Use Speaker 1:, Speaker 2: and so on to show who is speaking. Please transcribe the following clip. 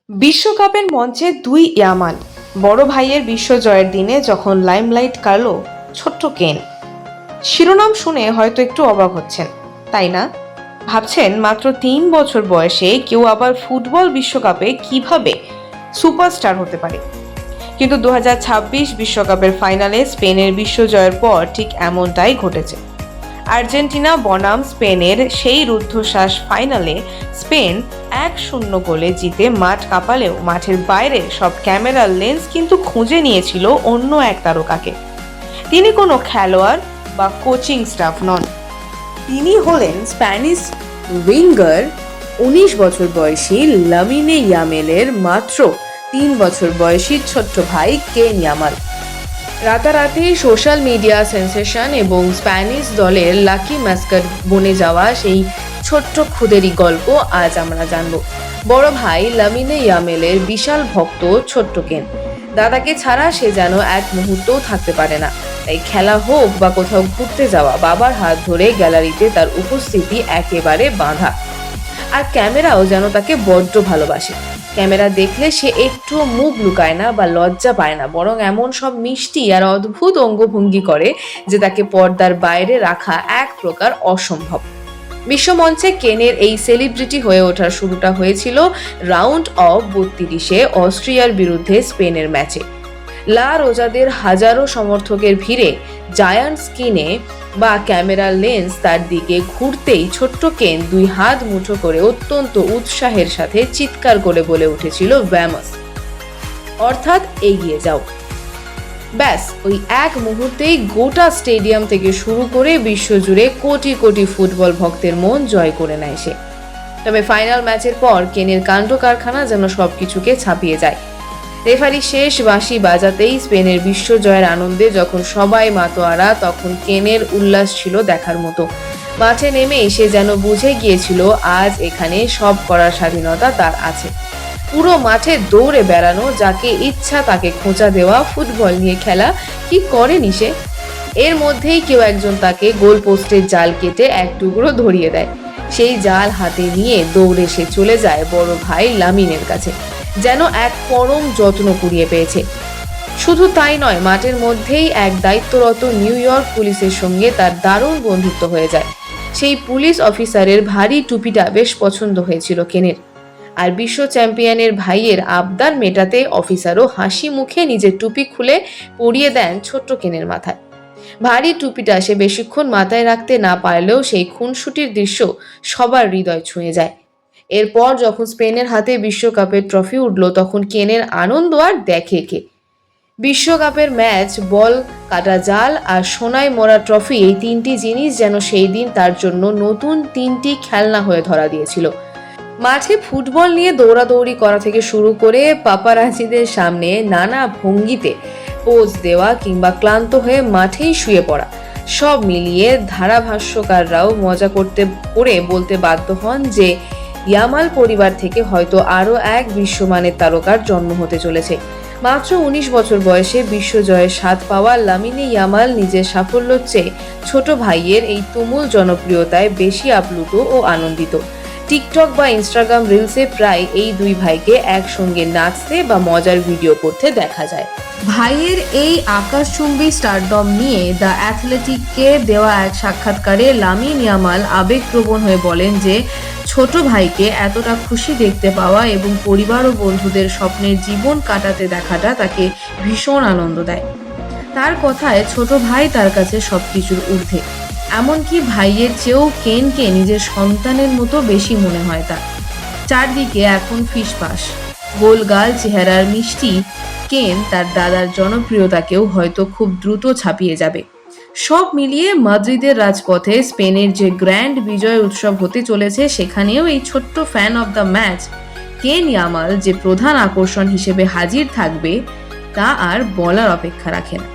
Speaker 1: বিশ্বকাপের মঞ্চে দুই ইয়ামাল বড় ভাইয়ের বিশ্বজয়ের দিনে যখন লাইমলাইট কাড়ল ছোট্ট কেন। শিরোনাম শুনে হয়তো একটু অবাক হচ্ছেন, তাই না? ভাবছেন মাত্র 3 বছর বয়সে কেউ আবার ফুটবল বিশ্বকাপে কিভাবে সুপারস্টার হতে পারে। কিন্তু 2026 বিশ্বকাপের ফাইনালে স্পেনের বিশ্বজয়ের পর ঠিক এমনটাই ঘটেছে। আর্জেন্টিনা বনাম স্পেনের সেই রুদ্ধশ্বাস ফাইনালে স্পেন 1-0 গোলে জিতে মাঠ কাঁপালেও মাঠের বাইরে সব ক্যামেরার লেন্স কিন্তু খুঁজে নিয়েছিল অন্য এক তারকাকে। তিনি কোনো খেলোয়াড় বা কোচিং স্টাফ নন, তিনি হলেন স্প্যানিশ উইঙ্গার 19 বছর বয়সী লামিনে ইয়ামালের মাত্র 3 বছর বয়সী ছোট্ট ভাই কেন ইয়ামাল। রাতারাতি সোশ্যাল মিডিয়া সেন্সেশন এবং স্প্যানিশ দলের লাকি ম্যাস্কট বনে যাওয়া সেই ছোট্ট খুদেরই গল্প আজ আমরা জানব। বড় ভাই লামিনে ইয়ামালের বিশাল ভক্ত ছোট্ট কেন। দাদাকে ছাড়া সে যেন এক মুহূর্তও থাকতে পারে না, তাই খেলা হোক বা কোথাও ঘুরতে যাওয়া বাবার হাত ধরে গ্যালারিতে তার উপস্থিতি একেবারে বাঁধা। আর ক্যামেরাও যেন তাকে বড্ড ভালোবাসে। ক্যামেরা দেখলে সে একটু মুখ লুকায় না বা লজ্জা পায় না, বরং এমন সব মিষ্টি আর অদ্ভুত অঙ্গভঙ্গি করে যে তাকে পর্দার বাইরে রাখা এক প্রকার অসম্ভব। বিশ্বমঞ্চে কেনের এই সেলিব্রিটি হয়ে ওঠার শুরুটা হয়েছিল রাউন্ড অফ 32-এ অস্ট্রিয়ার বিরুদ্ধে স্পেনের ম্যাচে। লা রোজাদের হাজারো সমর্থকের ভিড়ে জায়ান্ট স্ক্রিনে বা ক্যামেরার লেন্স তার দিকে ঘুরতেই ছোট্ট কেন 2 হাত মুঠো করে অত্যন্ত উৎসাহের সাথে চিৎকার করে বলে উঠেছিল ভ্যামস, অর্থাৎ এগিয়ে যাও। ব্যাস ওই এক মুহূর্তেই গোটা স্টেডিয়াম থেকে শুরু করে বিশ্বজুড়ে কোটি কোটি ফুটবল ভক্তের মন জয় করে নেয় সে। তবে ফাইনাল ম্যাচের পর কেনের কাণ্ড কারখানা যেন সবকিছুকে ছাপিয়ে যায়। রেফারি শেষ বাঁশি বাজাতেই স্পেনের বিশ্বজয়ের আনন্দে যখন সবাই মাতোয়ারা, তখন কেনের উল্লাস ছিল দেখার মতো। মাঠে নেমে সে যেন বুঝে গিয়েছিল আজ এখানে সব করার স্বাধীনতা তার আছে। পুরো মাঠে দৌড়ে বেড়ানো, যাকে ইচ্ছা তাকে খোঁচা দেওয়া, ফুটবল নিয়ে খেলা, কি করেনি সে? এর মধ্যেই কেউ একজন তাকে গোল পোস্টের জাল কেটে এক টুকরো ধরিয়ে দেয়। সেই জাল হাতে নিয়ে দৌড়ে সে চলে যায় বড় ভাই লামিনের কাছে, যেন এক পরম যত্ন কুড়িয়ে পেয়েছে। শুধু তাই নয়, মাঠের মধ্যেই এক দায়িত্বরত নিউ ইয়র্ক পুলিশের সঙ্গে তার দারুণ বন্ধুত্ব হয়ে যায়। সেই পুলিশ অফিসারের ভারী টুপিটা বেশ পছন্দ হয়েছিল কেনের। আর বিশ্ব চ্যাম্পিয়নের ভাইয়ের আবদার মেটাতে অফিসারও হাসি মুখে নিজের টুপি খুলে পরিয়ে দেন ছোট্ট কেনের মাথায়। ভারী টুপিটা সে বেশিক্ষণ মাথায় রাখতে না পারলেও সেই খুনসুটির দৃশ্য সবার হৃদয় ছুঁয়ে যায়। এরপর যখন স্পেনের হাতে বিশ্বকাপের ট্রফি উঠল, তখন কেনের আনন্দ আর দেখে কে। বিশ্বকাপের ম্যাচ, বল কাটা জাল আর সোনায় মোড়া ট্রফি, এই 3টি জিনিস যেন সেই দিন তার জন্য নতুন 3টি খেলনা হয়ে ধরা দিয়েছিল। মাঠে ফুটবল নিয়ে দৌড়াদৌড়ি করা থেকে শুরু করে পাপারাজিদের সামনে নানা ভঙ্গিতে পোজ দেওয়া কিংবা ক্লান্ত হয়ে মাঠেই শুয়ে পড়া, সব মিলিয়ে ধারাভাষ্যকাররাও মজা করে বলতে বাধ্য হন যে ইয়ামাল পরিবার থেকে হয়তো আরও এক বিশ্বমানের তারকার জন্ম হতে চলেছে। মাত্র 19 বছর বয়সে বিশ্বজয়ের স্বাদ পাওয়া লামিনে ইয়ামাল নিজের সাফল্যের চেয়ে ছোট ভাইয়ের এই তুমুল জনপ্রিয়তায় বেশি আপ্লুত ও আনন্দিত। টিকটক বা ইনস্টাগ্রাম রিলসে প্রায় এই দুই ভাইকে একসঙ্গে নাচতে বা মজার ভিডিও করতে দেখা যায়। ভাইয়ের এই আকাশচুম্বী স্টারডম নিয়ে দ্য অ্যাথলেটিককে দেওয়া এক সাক্ষাৎকারে লামিন ইয়ামাল আবেগপ্রবণ হয়ে বলেন যে ছোট ভাইকে এতটা খুশি দেখতে পাওয়া এবং পরিবার ও বন্ধুদের স্বপ্নের জীবন কাটাতে দেখাটা তাকে ভীষণ আনন্দ দেয়। তার কথায় ছোট ভাই তার কাছে সবকিছুর ঊর্ধ্বে, এমনকি ভাইয়ের চেয়েও কেনকে নিজের সন্তানের মতো বেশি মনে হয় তার। চারদিকে এখন ফিসফাস, গোলগাল চেহারার মিষ্টি কেন তার দাদার জনপ্রিয়তাকেও হয়তো খুব দ্রুত ছাপিয়ে যাবে। সব মিলিয়ে মাদ্রিদের রাজপথে স্পেনের যে গ্র্যান্ড বিজয় উৎসব হতে চলেছে, সেখানেও এই ছোট্ট ফ্যান অব দ্য ম্যাচ কেন ইয়ামাল যে প্রধান আকর্ষণ হিসেবে হাজির থাকবে তা আর বলার অপেক্ষা রাখে না।